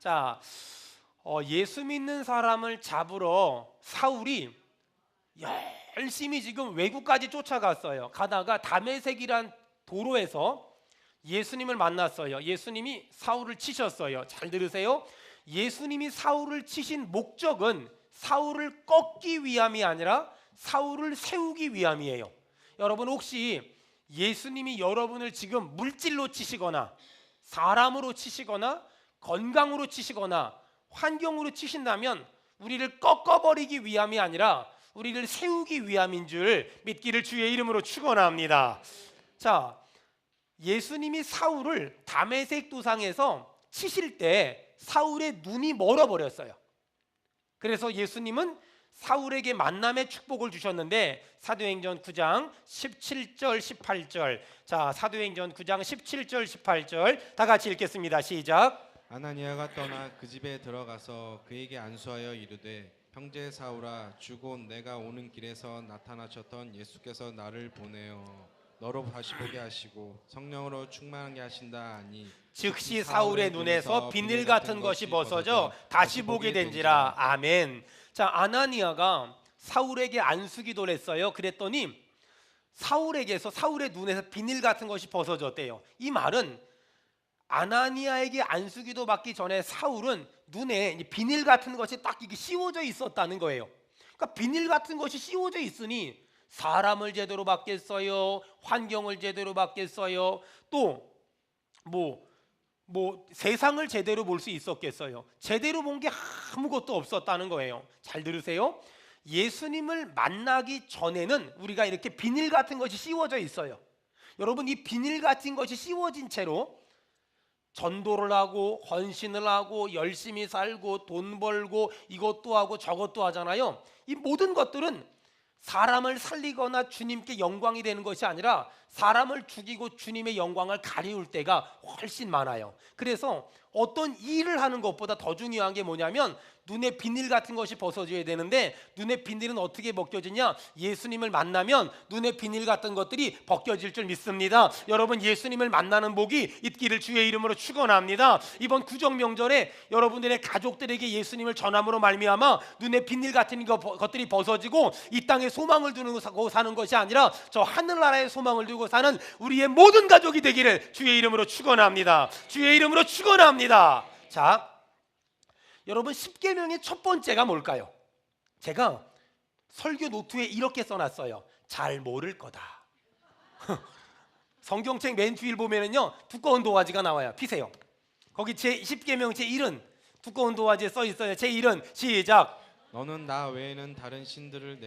자, 예수 믿는 사람을 잡으러 사울이 열심히 지금 외국까지 쫓아갔어요. 가다가 다메섹이란 도로에서 예수님을 만났어요. 예수님이 사울을 치셨어요. 잘 들으세요. 예수님이 사울을 치신 목적은 사울을 꺾기 위함이 아니라 사울을 세우기 위함이에요. 여러분, 혹시 예수님이 여러분을 지금 물질로 치시거나 사람으로 치시거나 건강으로 치시거나 환경으로 치신다면 우리를 꺾어버리기 위함이 아니라 우리를 세우기 위함인 줄 믿기를 주의 이름으로 축원합니다. 자, 예수님이 사울을 다메섹 도상에서 치실 때 사울의 눈이 멀어버렸어요. 그래서 예수님은 사울에게 만남의 축복을 주셨는데 사도행전 9장 17절 18절, 자, 사도행전 9장 17절 18절 다 같이 읽겠습니다. 시작. 아나니아가 떠나 그 집에 들어가서 그에게 안수하여 이르되, 형제 사울아, 주곧 내가 오는 길에서 나타나셨던 예수께서 나를 보내어 너로 다시 보게 하시고 성령으로 충만하게 하신다 하니, 즉시 사울의 눈에서 비늘 같은 것이 벗어져 다시 보게 된지라. 아멘. 자, 아나니아가 사울에게 안수기도를 했어요. 그랬더니 사울의 눈에서 비늘 같은 것이 벗어졌대요. 이 말은 아나니아에게 안수기도 받기 전에 사울은 눈에 비닐 같은 것이 딱 이게 씌워져 있었다는 거예요. 그러니까 비닐 같은 것이 씌워져 있으니 사람을 제대로 받겠어요? 환경을 제대로 받겠어요? 또 세상을 제대로 볼 수 있었겠어요? 제대로 본 게 아무것도 없었다는 거예요. 잘 들으세요. 예수님을 만나기 전에는 우리가 이렇게 비닐 같은 것이 씌워져 있어요. 여러분, 이 비닐 같은 것이 씌워진 채로 전도를 하고 헌신을 하고 열심히 살고 돈 벌고 이것도 하고 저것도 하잖아요. 이 모든 것들은 사람을 살리거나 주님께 영광이 되는 것이 아니라 사람을 죽이고 주님의 영광을 가리울 때가 훨씬 많아요. 그래서 어떤 일을 하는 것보다 더 중요한 게 뭐냐면 눈에 비닐 같은 것이 벗어져야 되는데, 눈에 비닐은 어떻게 벗겨지냐? 예수님을 만나면 눈에 비닐 같은 것들이 벗겨질 줄 믿습니다. 여러분, 예수님을 만나는 복이 있기를 주의 이름으로 축원합니다. 이번 구정 명절에 여러분들의 가족들에게 예수님을 전함으로 말미암아 눈에 비닐 같은 것들이 벗어지고 이 땅에 소망을 두고 사는 것이 아니라 저 하늘나라의 소망을 두고 사는 우리의 모든 가족이 되기를 주의 이름으로 축원합니다. 주의 이름으로 축원합니다. 자, 여러분, 십계명의 첫 번째가 뭘까요? 제가 설교 노트에 이렇게 써놨어요. 잘 모를 거다. 성경책 맨 뒤를 보면은요, 두꺼운 도화지가 나와요. 피세요. 거기 제 10계명 제1은 두꺼운 도화지에 써 있어요. 제1은 시작. 너는 나 외에는 다른 신들을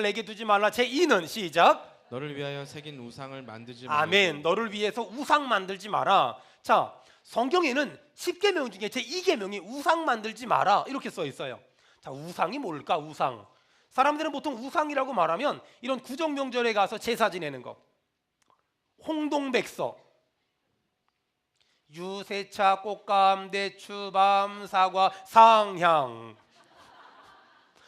내게 두지 말라. 제2는 시작. 너를 위하여 새긴 우상을 만들지 말라. 아멘. 너를 위해서 우상 만들지 마라. 자, 성경에는 10계명 중에 제2계명이 우상 만들지 마라 이렇게 써 있어요. 자, 우상이 뭘까? 우상. 사람들은 보통 우상이라고 말하면 이런 구정명절에 가서 제사 지내는 거, 홍동백서, 유세차, 꽃감, 대추, 밤, 사과, 상향.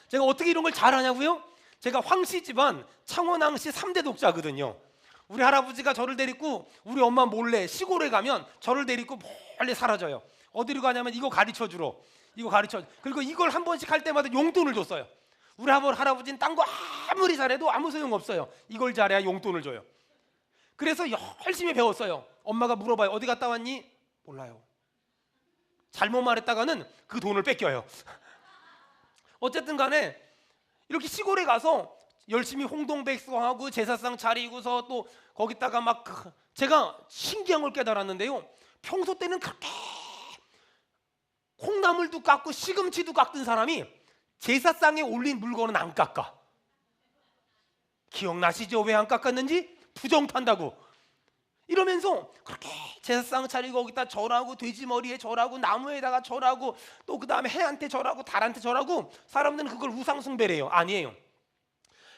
제가 어떻게 이런 걸 잘하냐고요? 제가 황씨 집안 창원항씨 3대 독자거든요. 우리 할아버지가 저를 데리고 우리 엄마 몰래 시골에 가면 저를 데리고 멀리 사라져요. 어디로 가냐면 이거 가르쳐주러. 그리고 이걸 한 번씩 할 때마다 용돈을 줬어요. 우리 할아버지는 딴 거 아무리 잘해도 아무 소용없어요. 이걸 잘해야 용돈을 줘요. 그래서 열심히 배웠어요. 엄마가 물어봐요. 어디 갔다 왔니? 몰라요. 잘못 말했다가는 그 돈을 뺏겨요. 어쨌든 간에 이렇게 시골에 가서 열심히 홍동백서하고 제사상 차리고서 또 거기다가 막 제가 신기한 걸 깨달았는데요. 평소 때는 그렇게 콩나물도 깎고 시금치도 깎던 사람이 제사상에 올린 물건은 안 깎아. 기억나시죠? 왜 안 깎았는지? 부정탄다고. 이러면서 그렇게 제사상 차리고 거기다 절하고 돼지머리에 절하고 나무에다가 절하고 또 그 다음에 해한테 절하고 달한테 절하고 사람들은 그걸 우상숭배래요. 아니에요.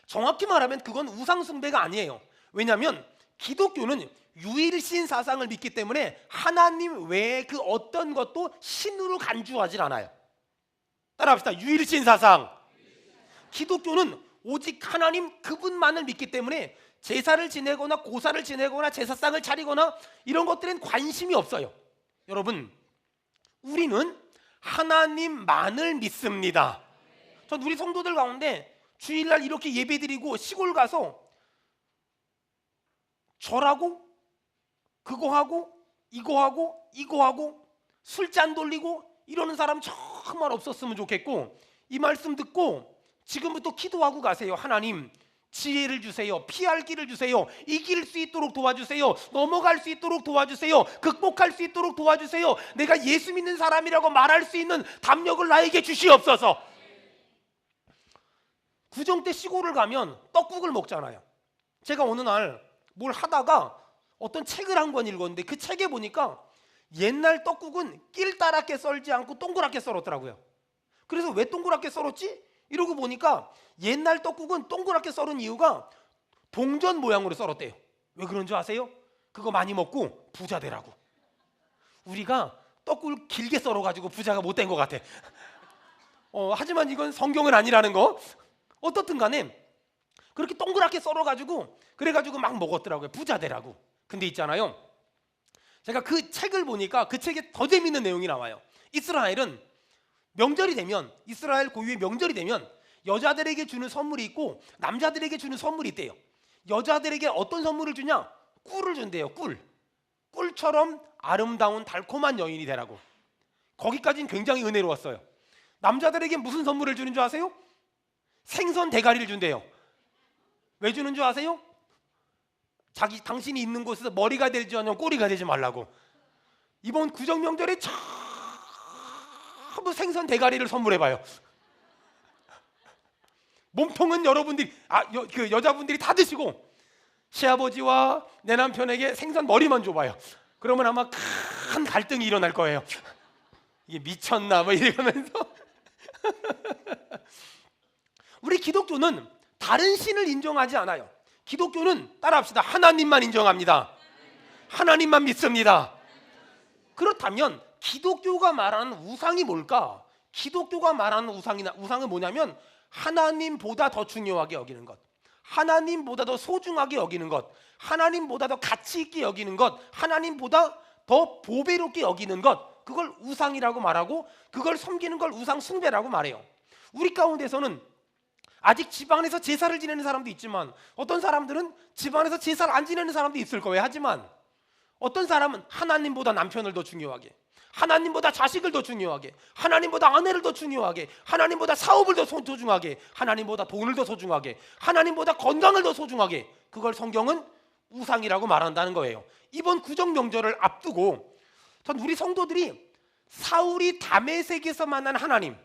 정확히 말하면 그건 우상숭배가 아니에요. 왜냐하면 기독교는 유일신 사상을 믿기 때문에 하나님 외에 그 어떤 것도 신으로 간주하지 않아요. 따라합시다. 유일신 사상. 기독교는 오직 하나님 그분만을 믿기 때문에 제사를 지내거나 고사를 지내거나 제사상을 차리거나 이런 것들엔 관심이 없어요. 여러분, 우리는 하나님만을 믿습니다. 전 우리 성도들 가운데 주일날 이렇게 예배드리고 시골 가서 절하고 그거 하고 이거 하고 이거 하고 술잔 돌리고 이러는 사람 정말 없었으면 좋겠고, 이 말씀 듣고 지금부터 기도하고 가세요. 하나님, 지혜를 주세요. 피할 길을 주세요. 이길 수 있도록 도와주세요. 넘어갈 수 있도록 도와주세요. 극복할 수 있도록 도와주세요. 내가 예수 믿는 사람이라고 말할 수 있는 담력을 나에게 주시옵소서. 구정 때 시골을 가면 떡국을 먹잖아요. 제가 어느 날 뭘 하다가 어떤 책을 한 권 읽었는데 그 책에 보니까 옛날 떡국은 길다랗게 썰지 않고 동그랗게 썰었더라고요. 그래서 왜 동그랗게 썰었지? 이러고 보니까 옛날 떡국은 동그랗게 썰은 이유가 동전 모양으로 썰었대요. 왜 그런 줄 아세요? 그거 많이 먹고 부자 되라고. 우리가 떡국을 길게 썰어가지고 부자가 못 된 것 같아. 하지만 이건 성경은 아니라는 거. 어떻든 간에 그렇게 동그랗게 썰어가지고 그래가지고 막 먹었더라고요. 부자 되라고. 근데 있잖아요, 제가 그 책을 보니까 그 책에 더 재밌는 내용이 나와요. 이스라엘은 명절이 되면, 이스라엘 고유의 명절이 되면 여자들에게 주는 선물이 있고 남자들에게 주는 선물이 있대요. 여자들에게 어떤 선물을 주냐? 꿀을 준대요. 꿀처럼 아름다운 달콤한 여인이 되라고. 거기까지는 굉장히 은혜로웠어요. 남자들에게 무슨 선물을 주는 줄 아세요? 생선 대가리를 준대요. 왜 주는 줄 아세요? 당신이 있는 곳에서 머리가 되지 않으면 꼬리가 되지 말라고. 이번 구정 명절에 전부 생선 대가리를 선물해봐요. 몸통은 여러분들이 그 여자분들이 다 드시고 시아버지와 내 남편에게 생선 머리만 줘봐요. 그러면 아마 큰 갈등이 일어날 거예요. 이게 미쳤나 뭐 이러면서. 우리 기독교는 다른 신을 인정하지 않아요. 기독교는 따라합시다. 하나님만 인정합니다. 하나님만 믿습니다. 그렇다면 기독교가 말하는 우상이 뭘까? 기독교가 말하는 우상은 뭐냐면 하나님보다 더 중요하게 여기는 것, 하나님보다 더 소중하게 여기는 것, 하나님보다 더 가치 있게 여기는 것, 하나님보다 더 보배롭게 여기는 것, 그걸 우상이라고 말하고 그걸 섬기는 걸 우상 숭배라고 말해요. 우리 가운데서는 아직 집안에서 제사를 지내는 사람도 있지만 어떤 사람들은 집안에서 제사를 안 지내는 사람도 있을 거예요. 하지만 어떤 사람은 하나님보다 남편을 더 중요하게, 하나님보다 자식을 더 중요하게, 하나님보다 아내를 더 중요하게, 하나님보다 사업을 더 소중하게, 하나님보다 돈을 더 소중하게, 하나님보다 건강을 더 소중하게, 그걸 성경은 우상이라고 말한다는 거예요. 이번 구정 명절을 앞두고 전 우리 성도들이 사울이 다메섹에서 만난 하나님,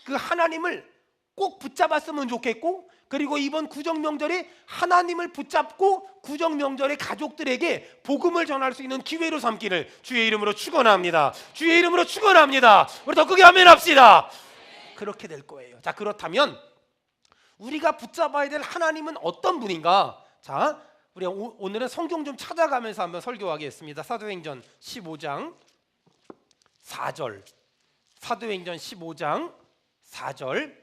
그 하나님을 꼭 붙잡았으면 좋겠고, 그리고 이번 구정 명절에 하나님을 붙잡고 구정 명절에 가족들에게 복음을 전할 수 있는 기회로 삼기를 주의 이름으로 축원합니다. 주의 이름으로 축원합니다. 우리 더 크게 아멘합시다. 그렇게 될 거예요. 자, 그렇다면 우리가 붙잡아야 될 하나님은 어떤 분인가? 자, 우리 오늘은 성경 좀 찾아가면서 한번 설교하겠습니다. 사도행전 15장 4절. 사도행전 15장 4절.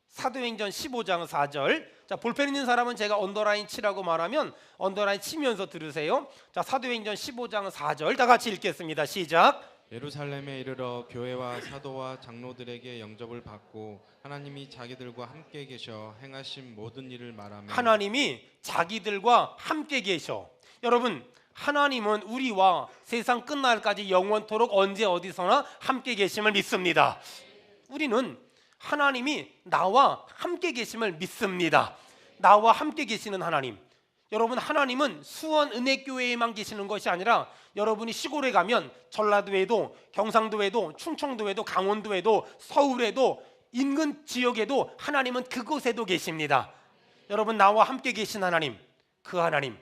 사도행전 15장 4절. 자, 볼펜 있는 사람은 제가 언더라인 치라고 말하면 언더라인 치면서 들으세요. 자, 사도행전 15장 4절 다 같이 읽겠습니다. 시작. 예루살렘에 이르러 교회와 사도와 장로들에게 영접을 받고 하나님이 자기들과 함께 계셔 행하신 모든 일을 말하며. 하나님이 자기들과 함께 계셔. 여러분, 하나님은 우리와 세상 끝날까지 영원토록 언제 어디서나 함께 계심을 믿습니다. 우리는 하나님이 나와 함께 계심을 믿습니다. 나와 함께 계시는 하나님. 여러분, 하나님은 수원 은혜교회에만 계시는 것이 아니라 여러분이 시골에 가면 전라도에도, 경상도에도, 충청도에도, 강원도에도, 서울에도, 인근 지역에도 하나님은 그곳에도 계십니다. 여러분, 나와 함께 계신 하나님, 그 하나님.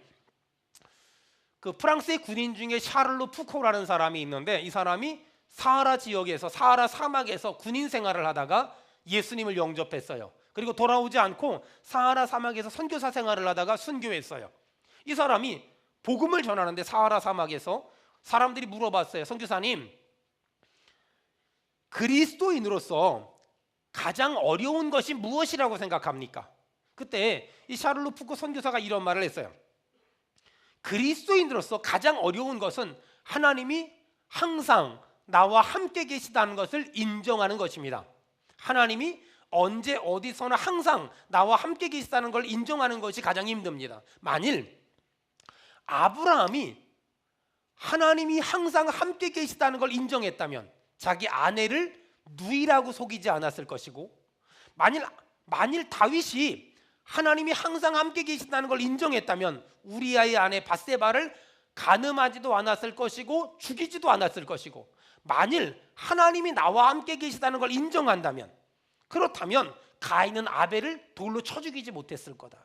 그 프랑스의 군인 중에 샤를로 푸코라는 사람이 있는데, 이 사람이 사하라 지역에서, 사하라 사막에서 군인 생활을 하다가 예수님을 영접했어요. 그리고 돌아오지 않고 사하라 사막에서 선교사 생활을 하다가 순교했어요. 이 사람이 복음을 전하는데 사하라 사막에서 사람들이 물어봤어요. 선교사님, 그리스도인으로서 가장 어려운 것이 무엇이라고 생각합니까? 그때 이 샤를로 푸코 선교사가 이런 말을 했어요. 그리스도인으로서 가장 어려운 것은 하나님이 항상 나와 함께 계시다는 것을 인정하는 것입니다. 하나님이 언제 어디서나 항상 나와 함께 계시다는 걸 인정하는 것이 가장 힘듭니다. 만일 아브라함이 하나님이 항상 함께 계시다는 걸 인정했다면 자기 아내를 누이라고 속이지 않았을 것이고, 만일 다윗이 하나님이 항상 함께 계신다는 걸 인정했다면 우리아의 아내 밧세바를 간음하지도 않았을 것이고 죽이지도 않았을 것이고, 만일 하나님이 나와 함께 계시다는 걸 인정한다면, 그렇다면 가인은 아벨을 돌로 쳐 죽이지 못했을 거다.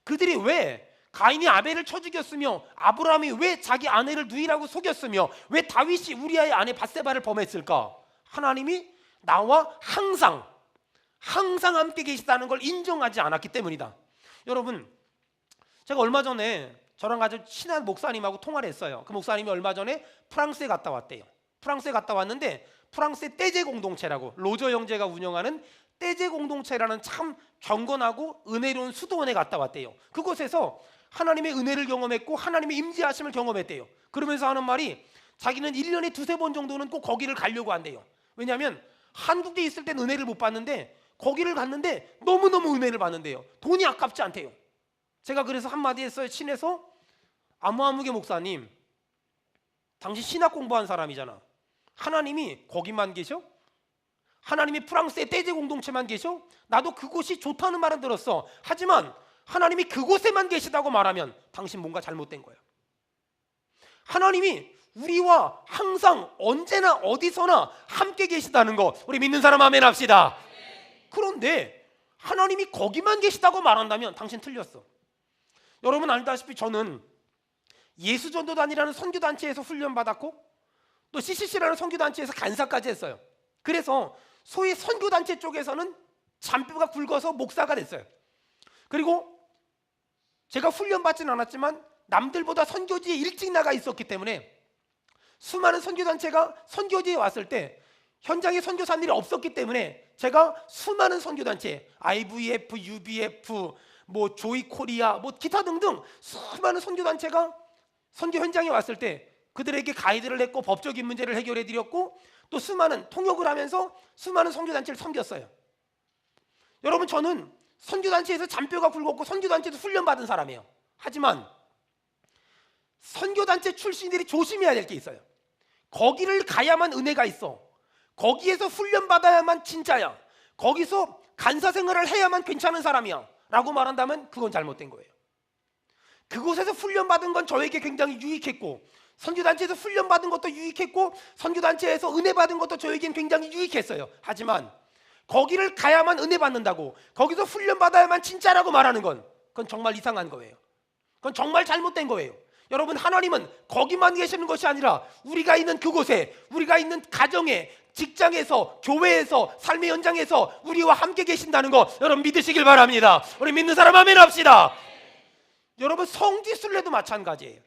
그들이 왜 가인이 아벨을 쳐 죽였으며 아브라함이 왜 자기 아내를 누이라고 속였으며 왜 다윗이 우리아의 아내 밧세바를 범했을까? 하나님이 나와 항상 함께 계시다는 걸 인정하지 않았기 때문이다. 여러분, 제가 얼마 전에 저랑 아주 친한 목사님하고 통화를 했어요. 그 목사님이 얼마 전에 프랑스에 갔다 왔대요. 프랑스에 갔다 왔는데 프랑스의 떼제 공동체라고, 로저 형제가 운영하는 떼제 공동체라는 참 경건하고 은혜로운 수도원에 갔다 왔대요. 그곳에서 하나님의 은혜를 경험했고 하나님의 임재하심을 경험했대요. 그러면서 하는 말이 자기는 1년에 두세 번 정도는 꼭 거기를 가려고 한대요. 왜냐하면 한국에 있을 땐 은혜를 못 받는데 거기를 갔는데 너무너무 은혜를 받는데요. 돈이 아깝지 않대요. 제가 그래서 한마디 했어요. 친해서, 아무개 목사님, 당신 신학 공부한 사람이잖아. 하나님이 거기만 계셔? 하나님이 프랑스의 떼제 공동체만 계셔? 나도 그곳이 좋다는 말은 들었어. 하지만 하나님이 그곳에만 계시다고 말하면 당신 뭔가 잘못된 거야. 하나님이 우리와 항상 언제나 어디서나 함께 계시다는 거, 우리 믿는 사람 아멘 합시다. 그런데 하나님이 거기만 계시다고 말한다면 당신 틀렸어. 여러분 알다시피 저는 예수전도단이라는 선교단체에서 훈련받았고 또 CCC라는 선교단체에서 간사까지 했어요. 그래서 소위 선교단체 쪽에서는 잔뼈가 굵어서 목사가 됐어요. 그리고 제가 훈련받지는 않았지만 남들보다 선교지에 일찍 나가 있었기 때문에 수많은 선교단체가 선교지에 왔을 때 현장에 선교사님이 없었기 때문에 제가 수많은 선교단체, IVF, UBF, 뭐 조이 코리아, 뭐 기타 등등 수많은 선교단체가 선교 현장에 왔을 때 그들에게 가이드를 했고 법적인 문제를 해결해 드렸고 또 수많은 통역을 하면서 수많은 선교단체를 섬겼어요. 여러분, 저는 선교단체에서 잔뼈가 굵었고 선교단체에서 훈련받은 사람이에요. 하지만 선교단체 출신들이 조심해야 될 게 있어요. 거기를 가야만 은혜가 있어. 거기에서 훈련받아야만 진짜야. 거기서 간사 생활을 해야만 괜찮은 사람이야 라고 말한다면 그건 잘못된 거예요. 그곳에서 훈련받은 건 저에게 굉장히 유익했고 선교단체에서 훈련받은 것도 유익했고 선교단체에서 은혜 받은 것도 저에겐 굉장히 유익했어요. 하지만 거기를 가야만 은혜 받는다고, 거기서 훈련받아야만 진짜라고 말하는 건 그건 정말 이상한 거예요. 그건 정말 잘못된 거예요. 여러분, 하나님은 거기만 계시는 것이 아니라 우리가 있는 그곳에, 우리가 있는 가정에, 직장에서, 교회에서, 삶의 현장에서 우리와 함께 계신다는 거 여러분 믿으시길 바랍니다. 우리 믿는 사람 아멘 합시다. 여러분, 성지순례도 마찬가지예요.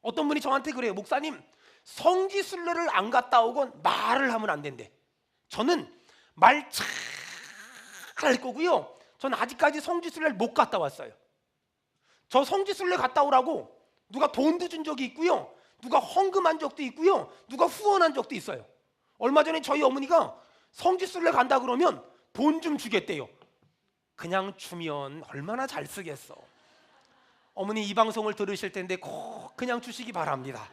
어떤 분이 저한테 그래요. 목사님, 성지순례를 안 갔다 오건 말을 하면 안 된대. 저는 말 잘 할 거고요. 저는 아직까지 성지순례를 못 갔다 왔어요. 저 성지순례 갔다 오라고 누가 돈도 준 적이 있고요. 누가 헌금한 적도 있고요. 누가 후원한 적도 있어요. 얼마 전에 저희 어머니가 성지순례 간다 그러면 돈 좀 주겠대요. 그냥 주면 얼마나 잘 쓰겠어. 어머니 이 방송을 들으실 텐데 꼭 그냥 주시기 바랍니다.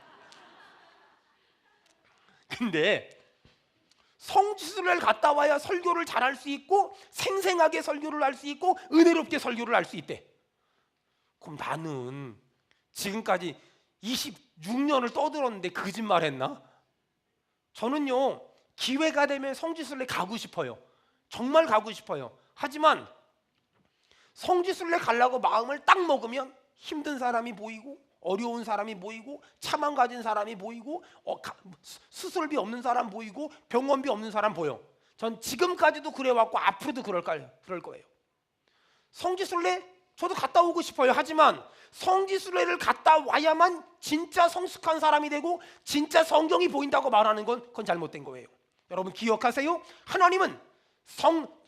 근데 성지순례를 갔다 와야 설교를 잘할 수 있고 생생하게 설교를 할 수 있고 은혜롭게 설교를 할 수 있대. 그럼 나는 지금까지 26년을 떠들었는데 거짓말했나? 저는요 기회가 되면 성지순례 가고 싶어요. 정말 가고 싶어요. 하지만 성지순례 가려고 마음을 딱 먹으면 힘든 사람이 보이고 어려운 사람이 보이고 차만 가진 사람이 보이고 수술비 없는 사람 보이고 병원비 없는 사람 보여. 전 지금까지도 그래왔고 앞으로도 그럴 거예요. 성지순례 저도 갔다 오고 싶어요. 하지만 성지순례를 갔다 와야만 진짜 성숙한 사람이 되고 진짜 성경이 보인다고 말하는 건 그건 잘못된 거예요. 여러분 기억하세요. 하나님은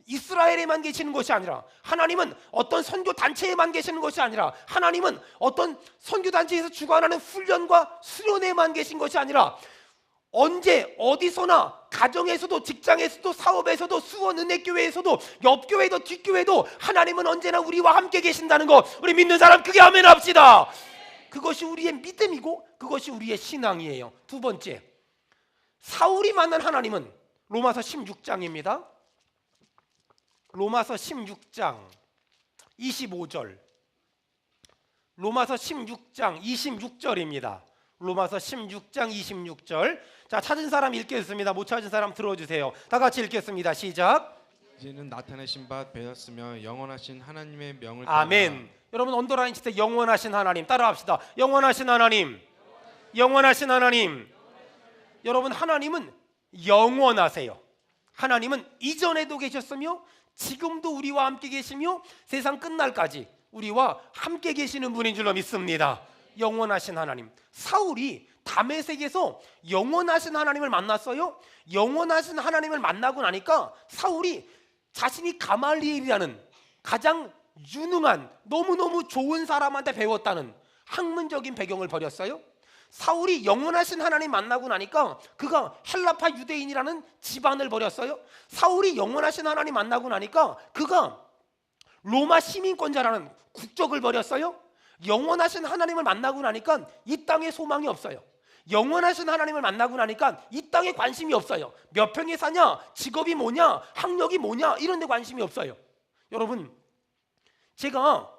이스라엘에만 계시는 것이 아니라, 하나님은 어떤 선교 단체에만 계시는 것이 아니라, 하나님은 어떤 선교 단체에서 주관하는 훈련과 수련에만 계신 것이 아니라 언제 어디서나 가정에서도 직장에서도 사업에서도 수원은혜교회에서도 옆교회도 뒷교회도 하나님은 언제나 우리와 함께 계신다는 거 우리 믿는 사람 크게 아멘 합시다. 그것이 우리의 믿음이고 그것이 우리의 신앙이에요. 두 번째, 사울이 만난 하나님은 로마서 16장입니다. 로마서 16장 25절. 로마서 16장 26절입니다. 로마서 16장 26절. 자, 찾은 사람 읽겠습니다. 못 찾은 사람 들어주세요. 다 같이 읽겠습니다. 시작. 이제는 나타내신 바 되었으며 영원하신 하나님의 명을 아멘. 여러분 언더라인 칠 때 영원하신 하나님 따라합시다. 영원하신 하나님. 영원하신 하나님. 여러분 하나님은 영원하세요. 하나님은 이전에도 계셨으며 지금도 우리와 함께 계시며 세상 끝날까지 우리와 함께 계시는 분인 줄로 믿습니다. 영원하신 하나님. 사울이 다메섹에서 영원하신 하나님을 만났어요. 영원하신 하나님을 만나고 나니까 사울이 자신이 가말리엘이라는 가장 유능한 너무너무 좋은 사람한테 배웠다는 학문적인 배경을 버렸어요. 사울이 영원하신 하나님 만나고 나니까 그가 헬라파 유대인이라는 집안을 버렸어요. 사울이 영원하신 하나님 만나고 나니까 그가 로마 시민권자라는 국적을 버렸어요. 영원하신 하나님을 만나고 나니까 이 땅에 소망이 없어요. 영원하신 하나님을 만나고 나니까 이 땅에 관심이 없어요. 몇 평에 사냐, 직업이 뭐냐, 학력이 뭐냐 이런 데 관심이 없어요. 여러분, 제가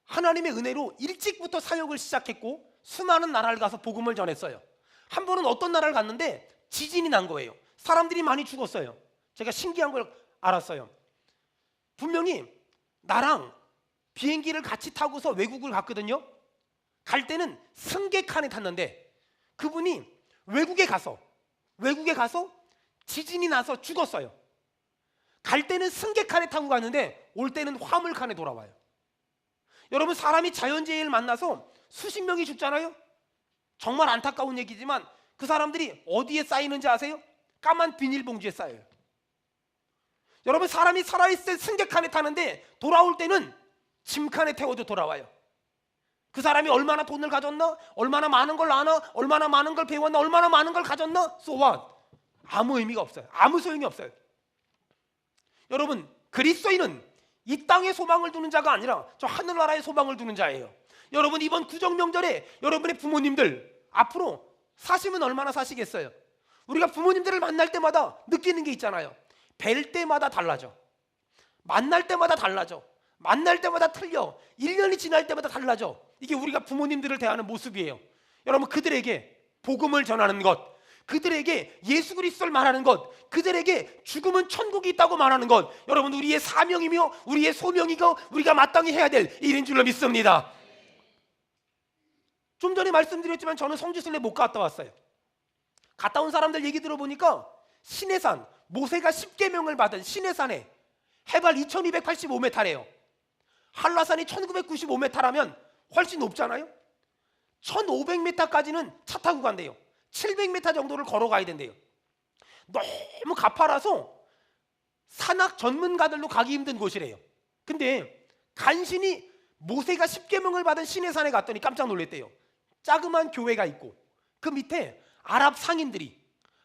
하나님의 은혜로 일찍부터 사역을 시작했고 수많은 나라를 가서 복음을 전했어요. 한 번은 어떤 나라를 갔는데 지진이 난 거예요. 사람들이 많이 죽었어요. 제가 신기한 걸 알았어요. 분명히 나랑 비행기를 같이 타고서 외국을 갔거든요. 갈 때는 승객칸에 탔는데 그분이 외국에 가서 지진이 나서 죽었어요. 갈 때는 승객칸에 타고 갔는데 올 때는 화물칸에 돌아와요. 여러분, 사람이 자연재해를 만나서 수십 명이 죽잖아요. 정말 안타까운 얘기지만 그 사람들이 어디에 쌓이는지 아세요? 까만 비닐봉지에 쌓여요. 여러분, 사람이 살아있을 때 승객칸에 타는데 돌아올 때는 짐칸에 태워도 돌아와요. 그 사람이 얼마나 돈을 가졌나? 얼마나 많은 걸 아나? 얼마나 많은 걸 배웠나? 얼마나 많은 걸 가졌나? So what? 아무 의미가 없어요. 아무 소용이 없어요. 여러분, 그리스도인은 이 땅에 소망을 두는 자가 아니라 저 하늘나라에 소망을 두는 자예요. 여러분, 이번 구정명절에 여러분의 부모님들 앞으로 사시면 얼마나 사시겠어요? 우리가 부모님들을 만날 때마다 느끼는 게 있잖아요. 뵐 때마다 달라져. 만날 때마다 달라져. 만날 때마다 틀려. 1년이 지날 때마다 달라져. 이게 우리가 부모님들을 대하는 모습이에요. 여러분, 그들에게 복음을 전하는 것, 그들에게 예수 그리스도를 말하는 것, 그들에게 죽음은 천국이 있다고 말하는 것, 여러분 우리의 사명이며 우리의 소명이고 우리가 마땅히 해야 될 일인 줄로 믿습니다. 좀 전에 말씀드렸지만 저는 성지순례 못 갔다 왔어요. 갔다 온 사람들 얘기 들어보니까 시내산, 모세가 10계명을 받은 시내산에 해발 2285m래요. 한라산이 1995m라면 훨씬 높잖아요. 1500m까지는 차 타고 간대요. 700m 정도를 걸어가야 된대요. 너무 가파라서 산악 전문가들도 가기 힘든 곳이래요. 근데 간신히 모세가 10계명을 받은 시내산에 갔더니 깜짝 놀랐대요. 자그마한 교회가 있고 그 밑에 아랍 상인들이,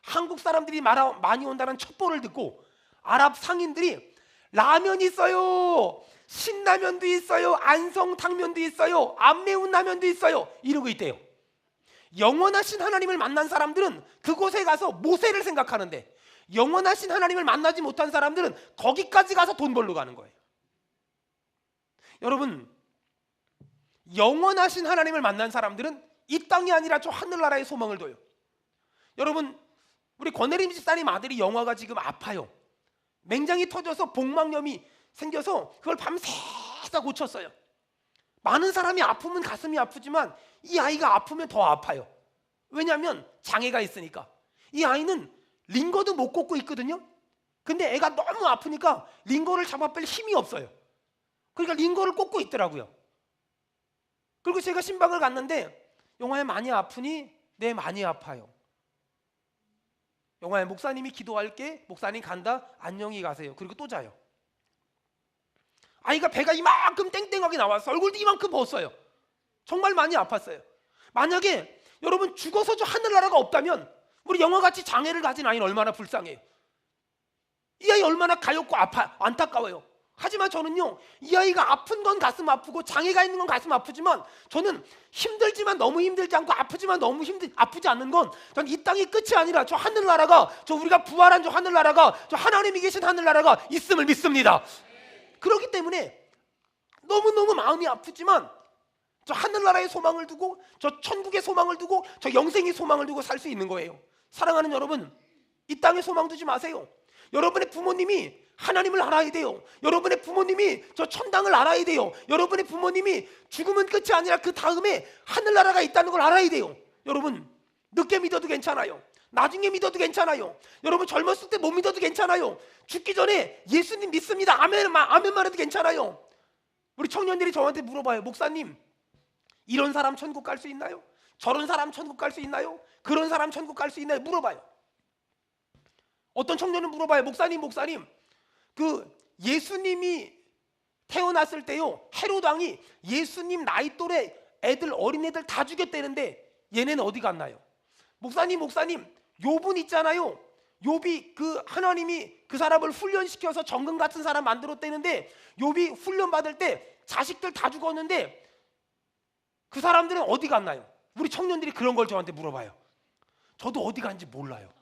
한국 사람들이 많이 온다는 첩보를 듣고 아랍 상인들이 라면이 있어요, 신라면도 있어요, 안성탕면도 있어요, 안 매운 라면도 있어요 이러고 있대요. 영원하신 하나님을 만난 사람들은 그곳에 가서 모세를 생각하는데 영원하신 하나님을 만나지 못한 사람들은 거기까지 가서 돈 벌러 가는 거예요. 여러분, 영원하신 하나님을 만난 사람들은 이 땅이 아니라 저 하늘나라의 소망을 둬요. 여러분, 우리 권혜림 집사님 아들이 영화가 지금 아파요. 맹장이 터져서 복막염이 생겨서 그걸 밤새다 고쳤어요. 많은 사람이 아프면 가슴이 아프지만 이 아이가 아프면 더 아파요. 왜냐하면 장애가 있으니까. 이 아이는 링거도 못 꽂고 있거든요. 근데 애가 너무 아프니까 링거를 잡아뺄 힘이 없어요. 그러니까 링거를 꽂고 있더라고요. 그리고 제가 신방을 갔는데 영화에 많이 아프니? 네, 많이 아파요. 영화에 목사님이 기도할게. 목사님 간다. 안녕히 가세요. 그리고 또 자요. 아이가 배가 이만큼 땡땡하게 나왔어. 얼굴도 이만큼 벗어요. 정말 많이 아팠어요. 만약에 여러분 죽어서 저 하늘나라가 없다면 우리 영화같이 장애를 가진 아이는 얼마나 불쌍해요. 이 아이 얼마나 가엾고 안타까워요. 하지만 저는요, 이 아이가 아픈 건 가슴 아프고 장애가 있는 건 가슴 아프지만, 저는 힘들지만 너무 힘들지 않고 아프지만 너무 아프지 않는 건, 전 이 땅이 끝이 아니라 저 하늘나라가, 저 우리가 부활한 저 하늘나라가, 저 하나님이 계신 하늘나라가 있음을 믿습니다. 그렇기 때문에 너무너무 마음이 아프지만 저 하늘나라의 소망을 두고, 저 천국의 소망을 두고, 저 영생의 소망을 두고 살 수 있는 거예요. 사랑하는 여러분, 이 땅에 소망 두지 마세요. 여러분의 부모님이 하나님을 알아야 돼요. 여러분의 부모님이 저 천당을 알아야 돼요. 여러분의 부모님이 죽음은 끝이 아니라 그 다음에 하늘나라가 있다는 걸 알아야 돼요. 여러분, 늦게 믿어도 괜찮아요. 나중에 믿어도 괜찮아요. 여러분, 젊었을 때 못 믿어도 괜찮아요. 죽기 전에 예수님 믿습니다, 아멘만 해도 괜찮아요. 우리 청년들이 저한테 물어봐요. 목사님, 이런 사람 천국 갈 수 있나요? 저런 사람 천국 갈 수 있나요? 그런 사람 천국 갈 수 있나요? 물어봐요. 어떤 청년은 물어봐요. 목사님, 그 예수님이 태어났을 때요, 헤롯 왕이 예수님 나이 또래 애들, 어린애들 다 죽였다는데 얘네는 어디 갔나요? 목사님, 욥은 있잖아요. 욥이 그 하나님이 그 사람을 훈련시켜서 정금 같은 사람 만들었다는데, 욥이 훈련 받을 때 자식들 다 죽었는데 그 사람들은 어디 갔나요? 우리 청년들이 그런 걸 저한테 물어봐요. 저도 어디 간지 몰라요.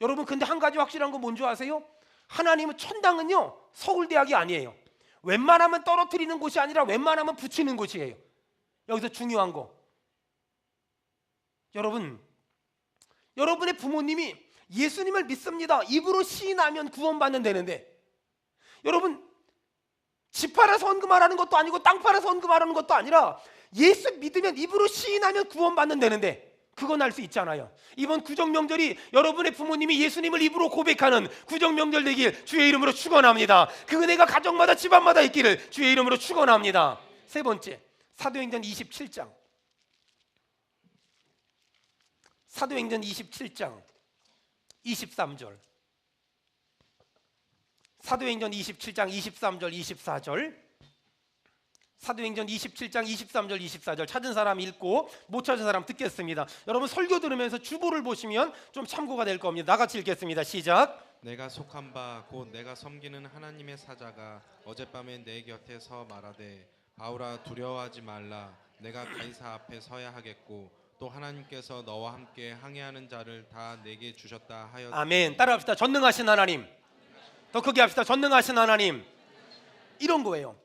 여러분, 근데 한 가지 확실한 건 뭔지 아세요? 하나님은, 천당은요 서울대학이 아니에요. 웬만하면 떨어뜨리는 곳이 아니라 웬만하면 붙이는 곳이에요. 여기서 중요한 거, 여러분의 부모님이 예수님을 믿습니다, 입으로 시인하면 구원받는 되는데, 여러분, 집 팔아서 헌금하라는 것도 아니고 땅 팔아서 헌금하라는 것도 아니라 예수 믿으면 입으로 시인하면 구원받는 되는데, 그건 알 수 있잖아요. 이번 구정명절이 여러분의 부모님이 예수님을 입으로 고백하는 구정명절 되길 주의 이름으로 축원합니다. 그 은혜가 가정마다 집안마다 있기를 주의 이름으로 축원합니다. 세 번째, 사도행전 27장 23절, 사도행전 27장 23절 24절, 사도행전 27장 23절 24절 찾은 사람 읽고 못 찾은 사람 듣겠습니다. 여러분, 설교 들으면서 주보를 보시면 좀 참고가 될 겁니다. 나같이 읽겠습니다. 시작. 내가 속한 바 곧 내가 섬기는 하나님의 사자가 어젯밤에 내 곁에서 말하되, 바울아 두려워하지 말라. 내가 가이사 앞에 서야 하겠고 또 하나님께서 너와 함께 항해하는 자를 다 내게 주셨다 하였다. 아멘. 따라합시다. 전능하신 하나님. 더 크게 합시다. 전능하신 하나님. 이런 거예요.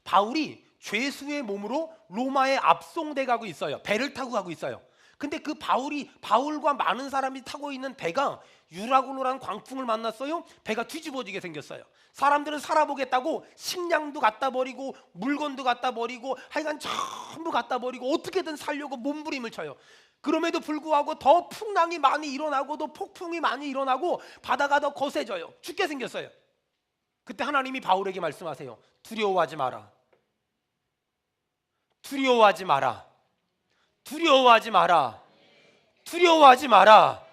바울이 죄수의 몸으로 로마에 압송돼 가고 있어요. 배를 타고 가고 있어요. 근데 그 바울과 많은 사람이 타고 있는 배가 유라굴로라는 광풍을 만났어요. 배가 뒤집어지게 생겼어요. 사람들은 살아보겠다고 식량도 갖다 버리고 물건도 갖다 버리고 하여간 전부 갖다 버리고 어떻게든 살려고 몸부림을 쳐요. 그럼에도 불구하고 더 풍랑이 많이 일어나고 또 폭풍이 많이 일어나고 바다가 더 거세져요. 죽게 생겼어요. 그때 하나님이 바울에게 말씀하세요. 두려워하지 마라. 두려워하지 마라. 두려워하지 마라. 두려워하지 마라.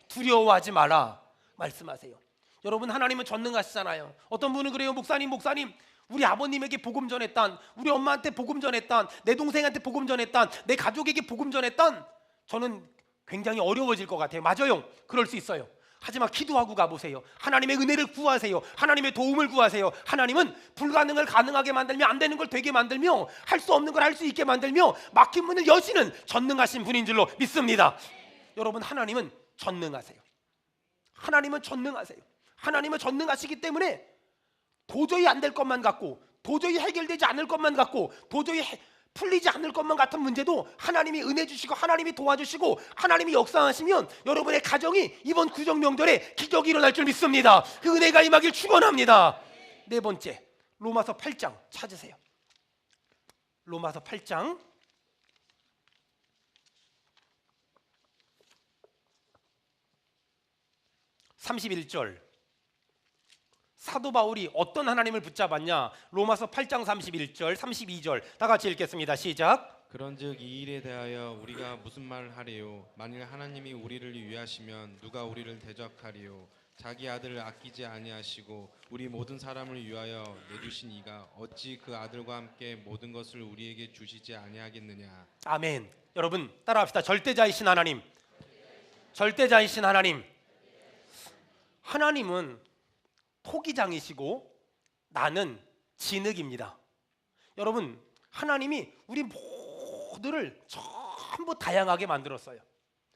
두려워하지 마라. 말씀하세요. 여러분, 하나님은 전능하시잖아요. 어떤 분은 그래요. 목사님, 우리 아버님에게 복음 전했단, 우리 엄마한테 복음 전했단, 내 동생한테 복음 전했단, 내 가족에게 복음 전했단, 저는 굉장히 어려워질 것 같아요. 맞아요. 그럴 수 있어요. 하지만 기도하고 가보세요. 하나님의 은혜를 구하세요. 하나님의 도움을 구하세요. 하나님은 불가능을 가능하게 만들며 안 되는 걸 되게 만들며 할 수 없는 걸 할 수 있게 만들며 막힌 문을 여시는 전능하신 분인 줄로 믿습니다. 여러분, 하나님은 전능하세요. 하나님은 전능하세요. 하나님은 전능하시기 때문에 도저히 안 될 것만 같고, 도저히 해결되지 않을 것만 같고, 도저히 풀리지 않을 것만 같은 문제도 하나님이 은혜 주시고 하나님이 도와주시고 하나님이 역사하시면 여러분의 가정이 이번 구정명절에 기적이 일어날 줄 믿습니다. 그 은혜가 임하길 축원합니다. 네 번째, 로마서 8장 찾으세요. 로마서 8장 31절. 사도 바울이 어떤 하나님을 붙잡았냐? 로마서 8장 31절 32절 다 같이 읽겠습니다. 시작. 그런즉 이 일에 대하여 우리가 무슨 말을 하리요? 만일 하나님이 우리를 위하시면 누가 우리를 대적하리요? 자기 아들을 아끼지 아니하시고 우리 모든 사람을 위하여 내주신 이가 어찌 그 아들과 함께 모든 것을 우리에게 주시지 아니하겠느냐? 아멘. 여러분 따라합시다. 절대자이신 하나님, 절대자이신 하나님. 하나님은 토기장이시고 나는 진흙입니다. 여러분, 하나님이 우리 모두를 전부 다양하게 만들었어요.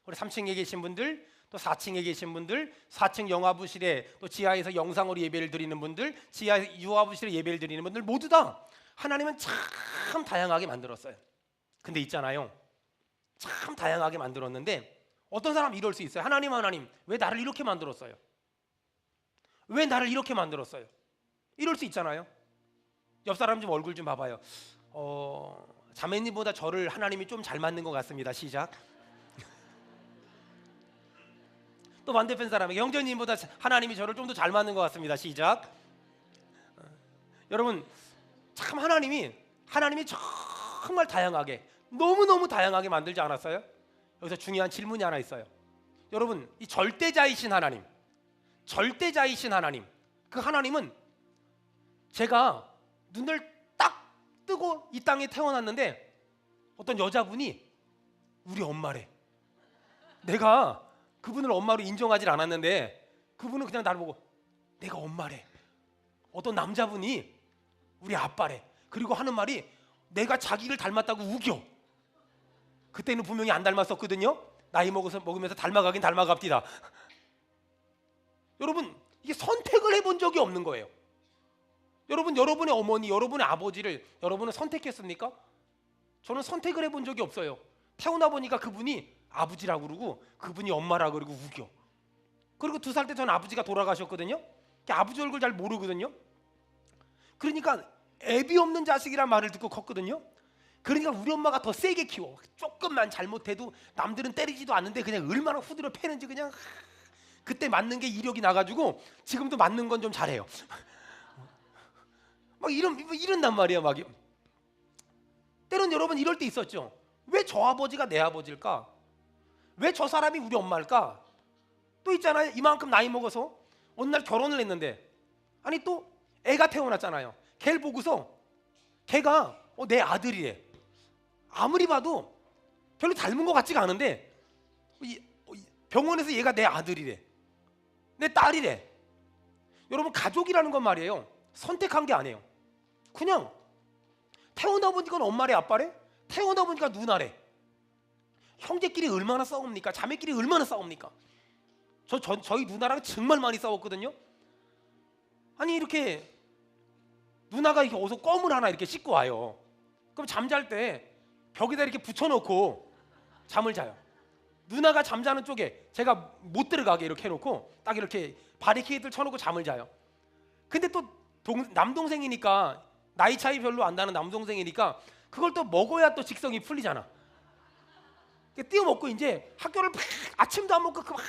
우리 3층에 계신 분들, 또 4층에 계신 분들, 4층 영화부실에 또 지하에서 영상으로 예배를 드리는 분들, 지하 유아부실에 예배를 드리는 분들 모두 다 하나님은 참 다양하게 만들었어요. 근데 있잖아요, 참 다양하게 만들었는데 어떤 사람이 이럴 수 있어요. 하나님 왜 나를 이렇게 만들었어요? 왜 나를 이렇게 만들었어요? 이럴 수 있잖아요. 옆 사람 좀 얼굴 좀 봐봐요. 자매님보다 저를 하나님이 좀 잘 만든 것 같습니다. 시작. 또 반대편 사람에게 형제님보다 하나님이 저를 좀 더 잘 만든 것 같습니다. 시작. 여러분, 참 하나님이 정말 다양하게, 너무너무 다양하게 만들지 않았어요? 여기서 중요한 질문이 하나 있어요. 여러분, 이 절대자이신 하나님, 그 하나님은 제가 눈을 딱 뜨고 이 땅에 태어났는데 어떤 여자분이 우리 엄마래. 내가 그분을 엄마로 인정하지 않았는데 그분은 그냥 나를 보고 내가 엄마래. 어떤 남자분이 우리 아빠래. 그리고 하는 말이 내가 자기를 닮았다고 우겨. 그때는 분명히 안 닮았었거든요. 나이 먹으면서 닮아가긴 닮아갑디다. 여러분, 이게 선택을 해본 적이 없는 거예요. 여러분, 여러분의 어머니, 여러분의 아버지를 여러분은 선택했습니까? 저는 선택을 해본 적이 없어요. 태어나 보니까 그분이 아버지라고 그러고 그분이 엄마라고 그러고 우겨. 그리고 2살 때 저는 아버지가 돌아가셨거든요. 아버지 얼굴 잘 모르거든요. 그러니까 애비 없는 자식이란 말을 듣고 컸거든요. 그러니까 우리 엄마가 더 세게 키워. 조금만 잘못해도 남들은 때리지도 않는데 그냥 얼마나 후드려 패는지 그냥 그때 맞는 게 이력이 나가지고 지금도 맞는 건 좀 잘해요. 막 이런단 말이야. 막 때론 여러분 이럴 때 있었죠. 왜 저 아버지가 내 아버지일까? 왜 저 사람이 우리 엄마일까? 또 있잖아요. 이만큼 나이 먹어서 어느 날 결혼을 했는데 아니 또 애가 태어났잖아요. 걔를 보고서 걔가 내 아들이래. 아무리 봐도 별로 닮은 것 같지가 않은데 병원에서 얘가 내 아들이래. 내 딸이래. 여러분, 가족이라는 건 말이에요, 선택한 게 아니에요. 그냥 태어나 보니까 엄마래 아빠래, 태어나 보니까 누나래. 형제끼리 얼마나 싸웁니까? 자매끼리 얼마나 싸웁니까? 저희 누나랑 정말 많이 싸웠거든요. 아니 이렇게 누나가 이렇게 어서 껌을 하나 이렇게 씻고 와요. 그럼 잠잘 때 벽에다 이렇게 붙여놓고 잠을 자요. 누나가 잠자는 쪽에 제가 못 들어가게 이렇게 해놓고 딱 이렇게 바리케이드를 쳐놓고 잠을 자요. 근데 또 남동생이니까, 나이 차이 별로 안 나는 남동생이니까 그걸 또 먹어야 또 직성이 풀리잖아. 띄워 먹고 이제 학교를 아침도 안 먹고 막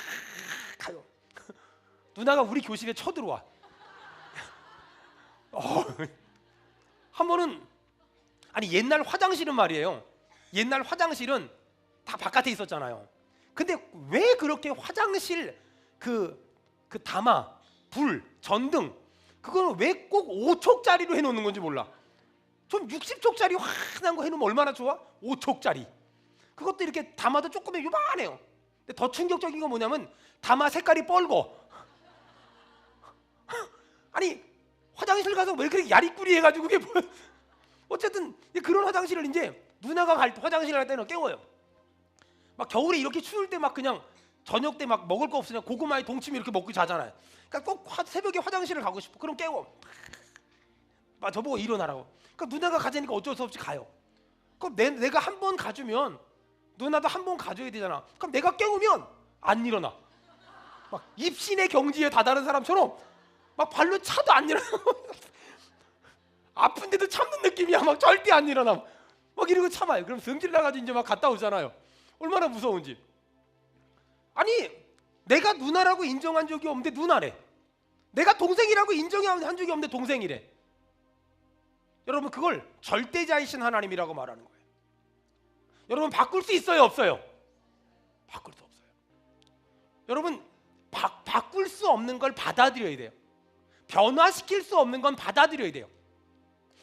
가요. 누나가 우리 교실에 쳐들어와. 한 번은 아니 옛날 화장실은 말이에요. 옛날 화장실은 다 바깥에 있었잖아요. 근데 왜 그렇게 화장실 그 담아, 불, 전등 그거는 왜 꼭 5촉짜리로 해놓는 건지 몰라. 좀 60촉짜리 환한 거 해놓으면 얼마나 좋아? 5촉짜리. 그것도 이렇게 담아도 조금 요만해요. 근데 더 충격적인 건 뭐냐면 담아 색깔이 뻘고. 아니 화장실 가서 왜 그렇게 야리꾸리 해가지고 그게 뭐. 어쨌든 그런 화장실을 이제 누나가 화장실 갈 때는 깨워요. 막 겨울에 이렇게 추울 때 막 그냥 저녁 때 막 먹을 거 없으면 고구마에 동치미 이렇게 먹고 자잖아요. 그러니까 꼭 새벽에 화장실을 가고 싶어. 그럼 깨워. 막 저보고 일어나라고. 그러니까 누나가 가자니까 어쩔 수 없이 가요. 그럼 내가 한 번 가주면 누나도 한 번 가줘야 되잖아. 그럼 내가 깨우면 안 일어나. 막 입신의 경지에 다다른 사람처럼 막 발로 차도 안 일어나. 아픈데도 참는 느낌이야. 막 절대 안 일어나. 막 이러고 참아요. 그럼 성질 나가지고 이제 막 갔다 오잖아요. 얼마나 무서운지. 아니 내가 누나라고 인정한 적이 없는데 누나래. 내가 동생이라고 인정한 적이 없는데 동생이래. 여러분, 그걸 절대자이신 하나님이라고 말하는 거예요. 여러분, 바꿀 수 있어요, 없어요? 바꿀 수 없어요. 여러분, 바꿀 수 없는 걸 받아들여야 돼요. 변화시킬 수 없는 건 받아들여야 돼요.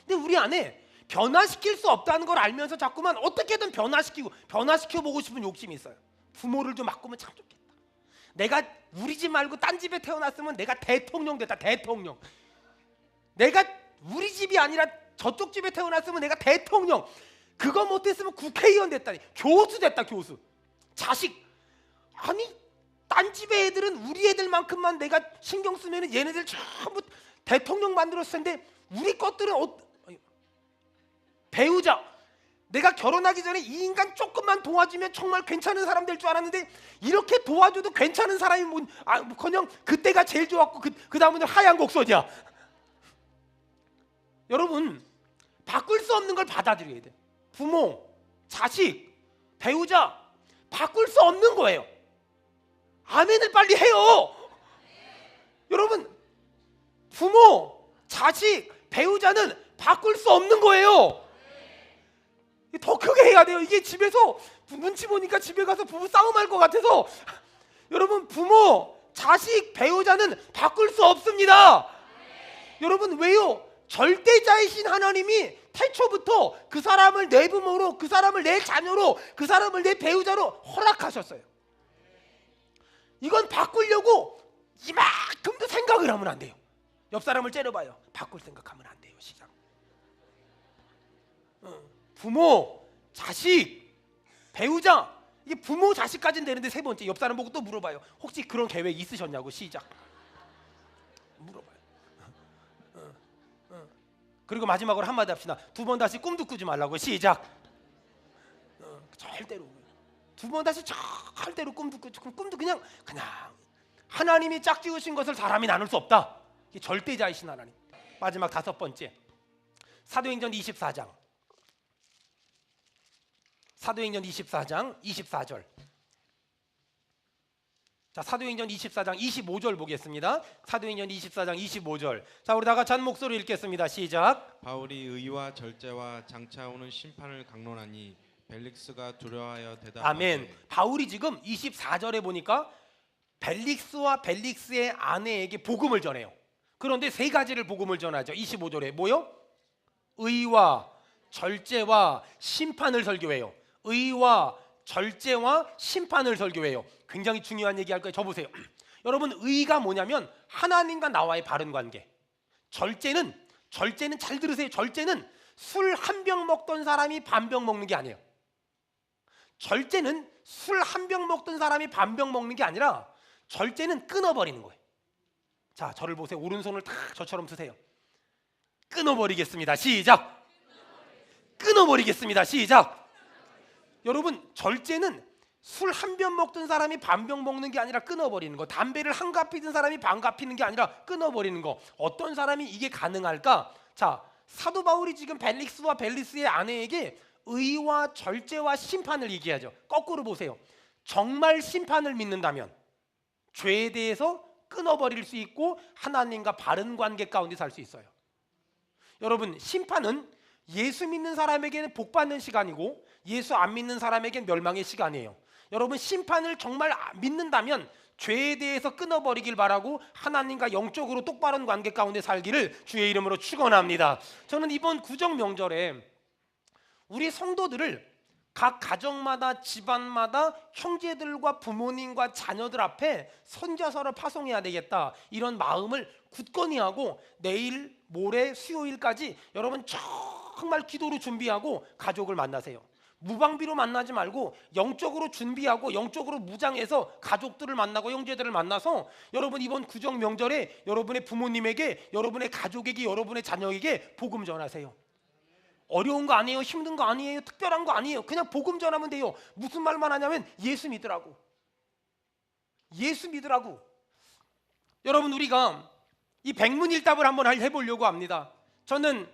근데 우리 안에 변화시킬 수 없다는 걸 알면서 자꾸만 어떻게든 변화시켜보고 싶은 욕심이 있어요. 부모를 좀 바꾸면 참 좋겠다. 내가 우리 집 말고 딴 집에 태어났으면 내가 대통령 됐다. 대통령. 내가 우리 집이 아니라 저쪽 집에 태어났으면 내가 대통령. 그거 못했으면 국회의원 됐다니. 교수 됐다. 교수. 자식. 아니 딴 집의 애들은 우리 애들만큼만 내가 신경 쓰면 얘네들 전부 대통령 만들었을 텐데 우리 것들은 배우자. 내가 결혼하기 전에 이 인간 조금만 도와주면 정말 괜찮은 사람 될 줄 알았는데 이렇게 도와줘도 괜찮은 사람이 그냥 그때가 제일 좋았고 그 다음은 하얀 곡선이야. 여러분 바꿀 수 없는 걸 받아들여야 돼. 부모, 자식, 배우자 바꿀 수 없는 거예요. 아멘을 빨리 해요. 여러분 부모, 자식, 배우자는 바꿀 수 없는 거예요. 더 크게 해야 돼요. 이게 집에서 눈치 보니까 집에 가서 부부 싸움할 것 같아서 여러분 부모, 자식, 배우자는 바꿀 수 없습니다. 여러분 왜요? 절대자이신 하나님이 태초부터 그 사람을 내 부모로, 그 사람을 내 자녀로, 그 사람을 내 배우자로 허락하셨어요. 이건 바꾸려고 이만큼도 생각을 하면 안 돼요. 옆 사람을 째려봐요. 바꿀 생각하면 안 돼요. 시작. 부모, 자식, 배우자. 이게 부모, 자식까지는 되는데 세 번째 옆 사람 보고 또 물어봐요. 혹시 그런 계획 있으셨냐고. 시작. 물어봐요. 그리고 마지막으로 한마디 합시다. 두 번 다시 꿈도 꾸지 말라고. 시작. 절대로 두 번 다시 절대로 꿈도 꾸지. 꿈도 그냥 하나님이 짝지으신 것을 사람이 나눌 수 없다. 이게 절대자이신 하나님. 마지막 다섯 번째 사도행전 24장. 사도행전 24장 24절. 자, 사도행전 24장 25절 보겠습니다. 사도행전 24장 25절. 자, 우리 다 같이 한 목소리 읽겠습니다. 시작. 바울이 의와 절제와 장차 오는 심판을 강론하니 벨릭스가 두려워하여 대답하되. 아멘. 바울이 지금 24절에 보니까 벨릭스와 벨릭스의 아내에게 복음을 전해요. 그런데 세 가지를 복음을 전하죠. 25절에 뭐요? 의와 절제와 심판을 설교해요. 의와 절제와 심판을 설교해요. 굉장히 중요한 얘기할 거예요. 저 보세요. 여러분 의가 뭐냐면 하나님과 나와의 바른 관계. 절제는 잘 들으세요. 절제는 술 한 병 먹던 사람이 반 병 먹는 게 아니에요. 절제는 술 한 병 먹던 사람이 반 병 먹는 게 아니라 절제는 끊어버리는 거예요. 자, 저를 보세요. 오른손을 다 저처럼 쓰세요. 끊어버리겠습니다. 시작. 끊어버리겠습니다. 시작. 여러분 절제는 술 한 병 먹던 사람이 반 병 먹는 게 아니라 끊어버리는 거. 담배를 한 갑 피던 사람이 반 갑 피는 게 아니라 끊어버리는 거. 어떤 사람이 이게 가능할까? 자, 사도 바울이 지금 벨릭스와 벨리스의 아내에게 의와 절제와 심판을 얘기하죠. 거꾸로 보세요. 정말 심판을 믿는다면 죄에 대해서 끊어버릴 수 있고 하나님과 바른 관계 가운데 살 수 있어요. 여러분 심판은 예수 믿는 사람에게는 복 받는 시간이고 예수 안 믿는 사람에게는 멸망의 시간이에요. 여러분 심판을 정말 믿는다면 죄에 대해서 끊어버리길 바라고 하나님과 영적으로 똑바른 관계 가운데 살기를 주의 이름으로 축원합니다. 저는 이번 구정 명절에 우리 성도들을 각 가정마다 집안마다 형제들과 부모님과 자녀들 앞에 선자서를 파송해야 되겠다 이런 마음을 굳건히 하고 내일 모레 수요일까지 여러분 정말 기도로 준비하고 가족을 만나세요. 무방비로 만나지 말고 영적으로 준비하고 영적으로 무장해서 가족들을 만나고 형제들을 만나서 여러분 이번 구정 명절에 여러분의 부모님에게 여러분의 가족에게 여러분의 자녀에게 복음 전하세요. 어려운 거 아니에요. 힘든 거 아니에요. 특별한 거 아니에요. 그냥 복음 전하면 돼요. 무슨 말만 하냐면 예수 믿으라고. 예수 믿으라고. 여러분 우리가 이 백문일답을 한번 해보려고 합니다. 저는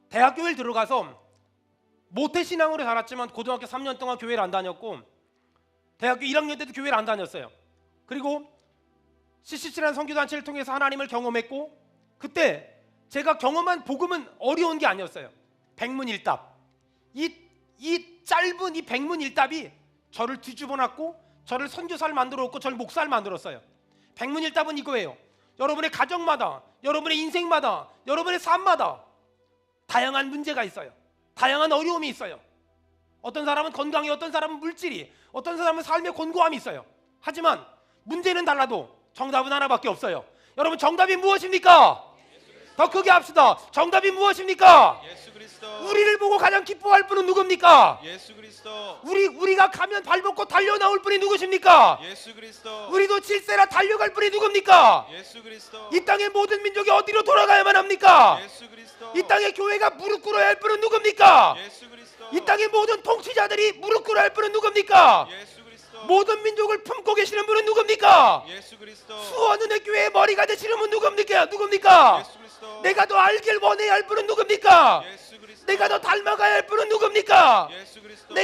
대학교에 들어가서 모태신앙으로 자랐지만 고등학교 3년 동안 교회를 안 다녔고 대학교 1학년 때도 교회를 안 다녔어요. 그리고 CCC라는 선교단체를 통해서 하나님을 경험했고 그때 제가 경험한 복음은 어려운 게 아니었어요. 백문일답. 이 짧은 이 백문일답이 저를 뒤집어놨고 저를 선교사를 만들었고 저를 목사를 만들었어요. 백문일답은 이거예요. 여러분의 가정마다 여러분의 인생마다 여러분의 삶마다 다양한 문제가 있어요. 다양한 어려움이 있어요. 어떤 사람은 건강이, 어떤 사람은 물질이, 어떤 사람은 삶의 곤고함이 있어요. 하지만 문제는 달라도 정답은 하나밖에 없어요. 여러분, 정답이 무엇입니까? 더 크게 합시다. 정답이 무엇입니까? 예수 그리스도. 우리를 보고 가장 기뻐할 분은 누굽니까? 예수 그리스도. 우리가 가면 발벗고 달려 나올 분이 누구십니까? 예수 그리스도. 우리도 질세라 달려갈 분이 누굽니까? 예수 그리스도. 이 땅의 모든 민족이 어디로 돌아가야만 합니까? 예수 그리스도. 이 땅의 교회가 무릎 꿇어야 할 분은 누굽니까? 예수 그리스도. 이 땅의 모든 통치자들이 무릎 꿇어야 할 분은 누굽니까? 예수 그리스도. 모든 민족을 품고 계시는 분은 누굽니까? 예수 그리스도. 수원은의 교회의 머리가 되시는 분 누굽니까? 예수 그리스도. 내가 더 알길 원해야 할 분은 누굽니까? 예수 그리스도. 내가 더 닮아가야 할 분은 누굽니까? 예수 그리스도.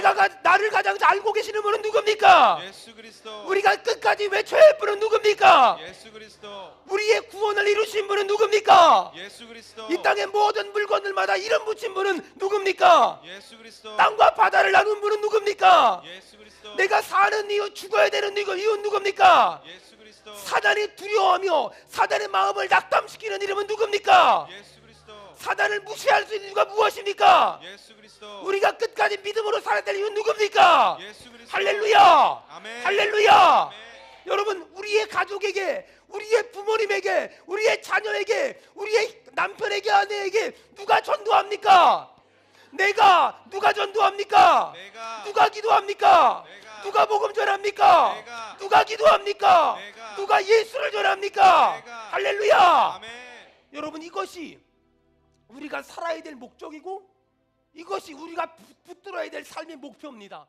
나를 가장 잘 알고 계시는 분은 누굽니까? 예수 그리스도. 우리가 끝까지 외쳐야 할 분은 누굽니까? 예수 그리스도. 우리의 구원을 이루신 분은 누굽니까? 예수 그리스도. 이 땅의 모든 물건들마다 이름 붙인 분은 누굽니까? 예수 그리스도. 땅과 바다를 나눈 분은 누굽니까? 예수 그리스도. 내가 사는 이유, 죽어야 되는 이유는 누굽니까? 예수 그리스도. 사단이 두려워하며 사단의 마음을 낙담시키는 이름은 누굽니까? 예수 그리스도. 사단을 무시할 수 있는 이유가 무엇입니까? 예수 그리스도. 우리가 끝까지 믿음으로 살아야 될 이유는 누굽니까? 예수 그리스도. 할렐루야! 아멘. 할렐루야! 아멘. 여러분, 우리의 가족에게, 우리의 부모님에게, 우리의 자녀에게, 우리의 남편에게, 아내에게 누가 전도합니까? 내가. 누가 전도합니까? 내가. 누가 기도합니까? 내가. 누가 복음 전합니까? 내가. 누가 기도합니까? 내가. 누가 예수를 전합니까? 내가. 할렐루야! 아멘. 여러분, 이것이 우리가 살아야 될 목적이고 이것이 우리가 붙들어야 될 삶의 목표입니다.